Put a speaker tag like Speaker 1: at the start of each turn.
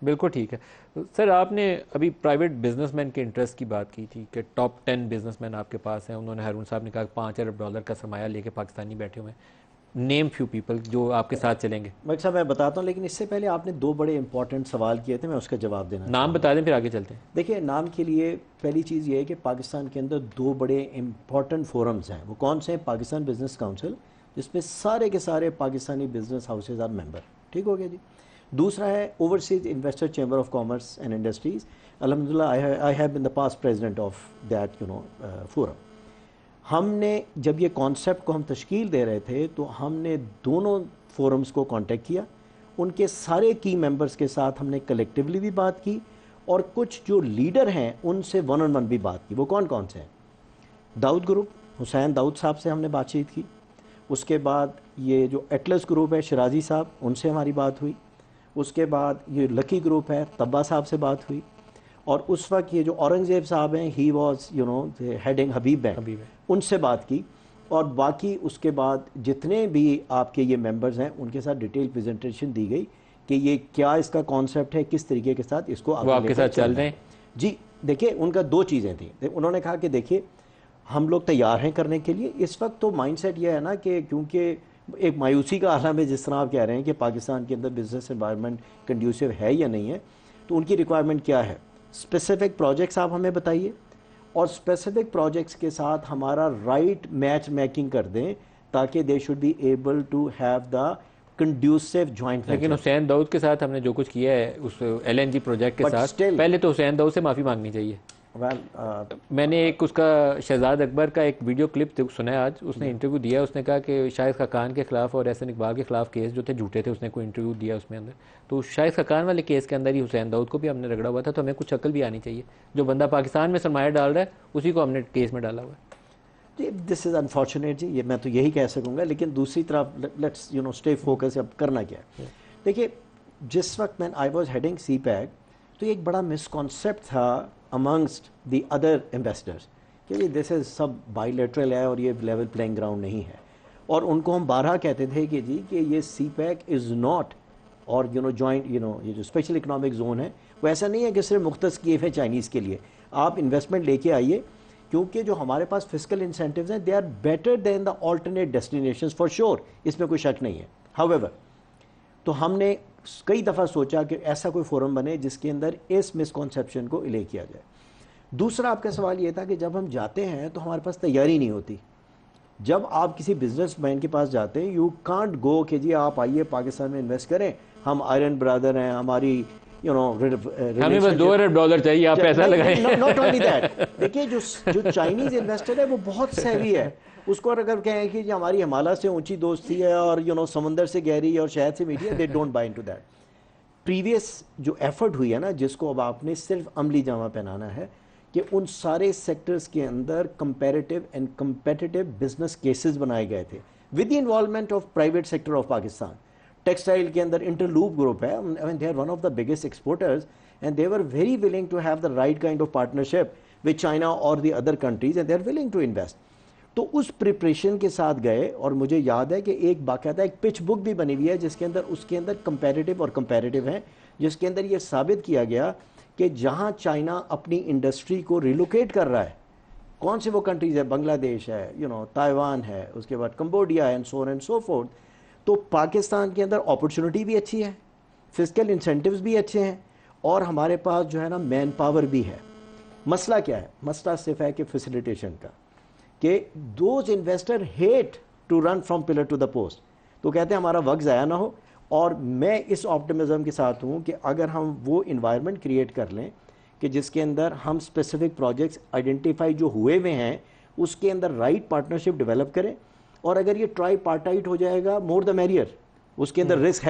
Speaker 1: بالکل ٹھیک ہے سر. آپ نے ابھی پرائیویٹ بزنس مین کے انٹرسٹ کی بات کی تھی کہ ٹاپ 10 بزنس مین آپ کے پاس ہیں. انہوں نے ہارون صاحب نے کہا کہ $5 ارب کا سرمایہ لے کے پاکستانی بیٹھے ہوئے ہیں. نیم فیو پیپل جو آپ کے ساتھ چلیں گے.
Speaker 2: ملک صاحب میں بتاتا ہوں، لیکن اس سے پہلے آپ نے 2 بڑے امپورٹنٹ سوال کیے تھے، میں اس کا جواب دینا
Speaker 1: نام بتا دیں پھر آگے چلتے ہیں.
Speaker 2: دیکھیے، نام کے لیے پہلی چیز یہ ہے کہ پاکستان کے اندر 2 بڑے امپورٹنٹ فورمز ہیں. وہ کون سے ہیں؟ پاکستان بزنس کاؤنسل، جس میں سارے کے سارے Pakistani business houses are member. ٹھیک ہو گیا جی. دوسرا ہے overseas investor chamber of commerce and industries. الحمدللہ I have been the past president of that forum. ہم نے جب یہ کانسیپٹ کو ہم تشکیل دے رہے تھے تو ہم نے دونوں فورمز کو کانٹیکٹ کیا. ان کے سارے کی ممبرز کے ساتھ ہم نے کلیکٹیولی بھی بات کی، اور کچھ جو لیڈر ہیں ان سے ون آن ون بھی بات کی. وہ کون کون سے ہیں؟ داؤد گروپ، حسین داؤد صاحب سے ہم نے بات چیت کی. اس کے بعد یہ جو ایٹلس گروپ ہے، شرازی صاحب، ان سے ہماری بات ہوئی. اس کے بعد یہ لکی گروپ ہے، طبا صاحب سے بات ہوئی. اور اس وقت یہ جو اورنگزیب صاحب ہیں، he was heading Habib bank, ان سے بات کی. اور باقی اس کے بعد جتنے بھی آپ کے یہ ممبرز ہیں ان کے ساتھ ڈیٹیل پریزنٹیشن دی گئی کہ یہ کیا اس کا کانسیپٹ ہے، کس طریقے کے ساتھ اس کو
Speaker 1: وہ آپ کے ساتھ چل رہے ہیں.
Speaker 2: جی دیکھیے، ان کا 2 چیزیں تھیں. انہوں نے کہا کہ دیکھیے ہم لوگ تیار ہیں کرنے کے لیے. اس وقت تو مائنڈ سیٹ یہ ہے نا کہ کیونکہ ایک مایوسی کا عالم ہے، جس طرح آپ کہہ رہے ہیں کہ پاکستان کے اندر بزنس انوائرمنٹ کنڈیوسو ہے یا نہیں ہے. تو ان کی ریکوائرمنٹ کیا ہے؟ اسپیسیفک پروجیکٹس آپ ہمیں بتائیے، اور اسپیسیفک پروجیکٹس کے ساتھ ہمارا رائٹ میچ میکنگ کر دیں تاکہ they should be able to have the conducive joint.
Speaker 1: لیکن حسین داؤد کے ساتھ ہم نے جو کچھ کیا ہے اس LNG پروجیکٹ کے ساتھ، پہلے تو حسین داؤد سے معافی مانگنی چاہیے. میں نے ایک اس کا شہزاد اکبر کا ایک ویڈیو کلپ سنا ہے آج. اس نے انٹرویو دیا، اس نے کہا کہ شاہد خاقان کے خلاف اور احسن اقبال کے خلاف کیس جو تھے جھوٹے تھے. اس نے کوئی انٹرویو دیا اس میں اندر، تو شاہد خاقان والے کیس کے اندر ہی حسین داؤد کو بھی ہم نے رگڑا ہوا تھا. تو ہمیں کچھ عقل بھی آنی چاہیے. جو بندہ پاکستان میں سرمایہ ڈال رہا ہے اسی کو ہم نے کیس میں ڈالا ہوا ہے.
Speaker 2: دس از انفارچونیٹ جی، یہ میں تو یہی کہہ سکوں گا. لیکن دوسری طرف لیٹس اسٹے فوکس. اب کرنا کیا ہے؟ دیکھیے، جس وقت میں I was heading CPEC تو ایک بڑا مسکنسیپٹ تھا امنگسٹ دی ادر انویسٹرز کہ یہ دس از سب بائی لیٹرل ہے اور یہ لیول پلینگ گراؤنڈ نہیں ہے. اور ان کو ہم بارہا کہتے تھے کہ جی کہ یہ سی پیک از ناٹ اور جوائنٹ یہ جو اسپیشل اکنامک زون ہے وہ ایسا نہیں ہے کہ صرف مختص کیے ہوئے چائنیز کے لیے. آپ انویسٹمنٹ لے کے آئیے، کیونکہ جو ہمارے پاس فسکل انسینٹیوز ہیں they are better than the alternate destinations for sure. اس میں کوئی شک نہیں ہے. ہاؤ ایور، تو ہم نے کئی دفعہ سوچا کہ ایسا کوئی فورم بنے جس کے اندر اس مسکنسیپشن کو الے کیا جائے. دوسرا آپ کا سوال یہ تھا کہ جب ہم جاتے ہیں تو ہمارے پاس تیاری نہیں ہوتی. جب آپ کسی بزنس مین کے پاس جاتے ہیں، یو کانٹ گو کہ جی آپ آئیے پاکستان میں انویسٹ کریں، ہم آئرن برادر ہیں، ہماری
Speaker 1: ہمیں بس $2 چاہیے، آپ پیسہ لگائیں.
Speaker 2: Not only that. دیکھیے جو چائنیز انویسٹر ہے وہ بہت سیوی ہے. اس کو اگر کہیں کہ جی ہماری ہمالیہ سے اونچی دوستی ہے اور سمندر سے گہری اور شہد سے میٹھی ہے، they don't buy into that. Previous جو ایفرٹ ہوئی ہے نا، جس کو اب آپ نے صرف عملی جامہ پہنانا ہے، کہ ان سارے سیکٹرز کے اندر comparative and competitive business cases بنائے گئے تھے with the involvement of private sector of Pakistan. Textile کے اندر انٹرلوپ گروپ ہے، they are one of the biggest exporters and they were very willing to have the right kind of partnership with China اور the other countries and they are willing to invest. تو اس preparation کے ساتھ گئے، اور مجھے یاد ہے کہ ایک باقاعدہ ایک پچ بک بھی بنی ہوئی ہے جس کے اندر کمپیریٹیو اور کمپیریٹیو ہیں، جس کے اندر یہ ثابت کیا گیا کہ جہاں چائنا اپنی انڈسٹری کو ریلوکیٹ کر رہا ہے، کون سے وہ کنٹریز ہے، بنگلہ دیش ہے، تائیوان ہے، اس کے بعد کمبوڈیا ہے، and so on and so forth. تو پاکستان کے اندر اپرچونٹی بھی اچھی ہے، فسکل انسینٹیوز بھی اچھے ہیں، اور ہمارے پاس جو ہے نا مین پاور بھی ہے. مسئلہ کیا ہے؟ مسئلہ صرف ہے کہ فیسیلیٹیشن کا، کہ those investor had to run from pillar to the post. تو کہتے ہیں ہمارا وقت ضائع نہ ہو. اور میں اس آپٹمزم کے ساتھ ہوں کہ اگر ہم وہ انوائرمنٹ کریٹ کر لیں کہ جس کے اندر ہم اسپیسیفک پروجیکٹس آئیڈینٹیفائی جو ہوئے ہوئے ہیں اس کے اندر رائٹ پارٹنرشپ ڈیولپ کریں. اور اگر یہ ٹرائی پارٹائٹ ہو جائے گا، مور دا میریئر. اس کے اندر رسک